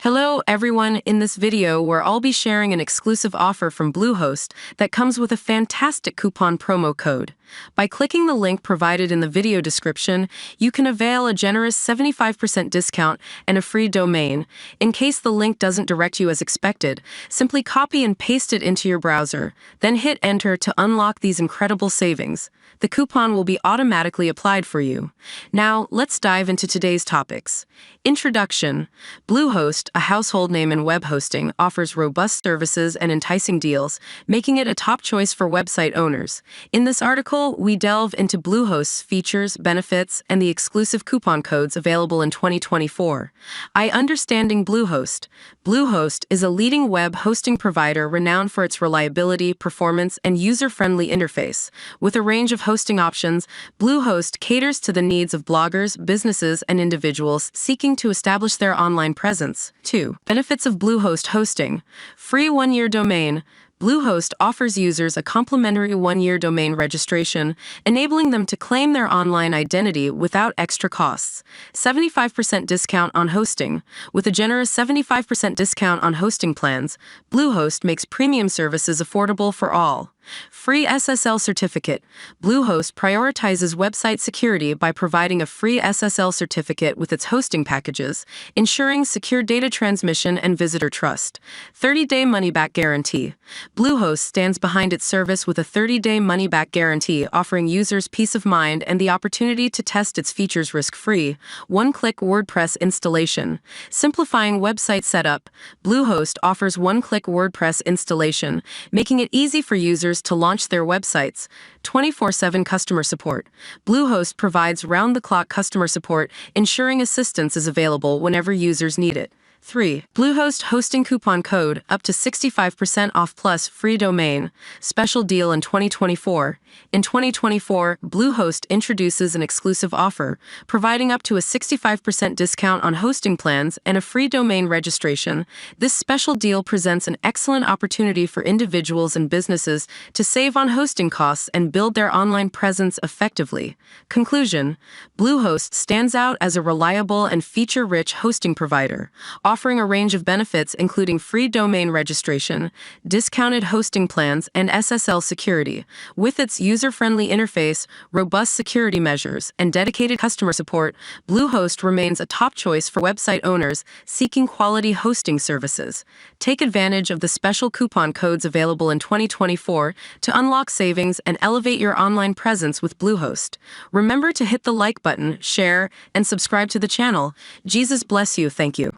Hello everyone, in this video where I'll be sharing an exclusive offer from Bluehost that comes with a fantastic coupon promo code. By clicking the link provided in the video description, you can avail a generous 75% discount and a free domain. In case the link doesn't direct you as expected, simply copy and paste it into your browser, then hit enter to unlock these incredible savings. The coupon will be automatically applied for you. Now, let's dive into today's topics. Introduction. Bluehost, a household name in web hosting, offers robust services and enticing deals, making it a top choice for website owners. In this article, we delve into Bluehost's features, benefits, and the exclusive coupon codes available in 2024. Understanding Bluehost. Bluehost is a leading web hosting provider renowned for its reliability, performance, and user-friendly interface. With a range of hosting options, Bluehost caters to the needs of bloggers, businesses, and individuals seeking to establish their online presence. 2. Benefits of Bluehost hosting. Free one-year domain. Bluehost offers users a complimentary one-year domain registration, enabling them to claim their online identity without extra costs. 75% discount on hosting. With a generous 75% discount on hosting plans, Bluehost makes premium services affordable for all. Free SSL Certificate. Bluehost prioritizes website security by providing a free SSL certificate with its hosting packages, ensuring secure data transmission and visitor trust. 30-day money-back guarantee. Bluehost stands behind its service with a 30-day money-back guarantee, offering users peace of mind and the opportunity to test its features risk-free. One-click WordPress installation. Simplifying website setup. Bluehost offers one-click WordPress installation, making it easy for users to launch their websites. 24/7 customer support. Bluehost provides round-the-clock customer support, ensuring assistance is available whenever users need it. 3. Bluehost hosting coupon code, up to 65% off plus free domain. Special deal in 2024. In 2024, Bluehost introduces an exclusive offer, providing up to a 65% discount on hosting plans and a free domain registration. This special deal presents an excellent opportunity for individuals and businesses to save on hosting costs and build their online presence effectively. Conclusion. Bluehost stands out as a reliable and feature-rich hosting provider, offering a range of benefits including free domain registration, discounted hosting plans, and SSL security. With its user-friendly interface, robust security measures, and dedicated customer support, Bluehost remains a top choice for website owners seeking quality hosting services. Take advantage of the special coupon codes available in 2024 to unlock savings and elevate your online presence with Bluehost. Remember to hit the like button, share, and subscribe to the channel. Jesus bless you. Thank you.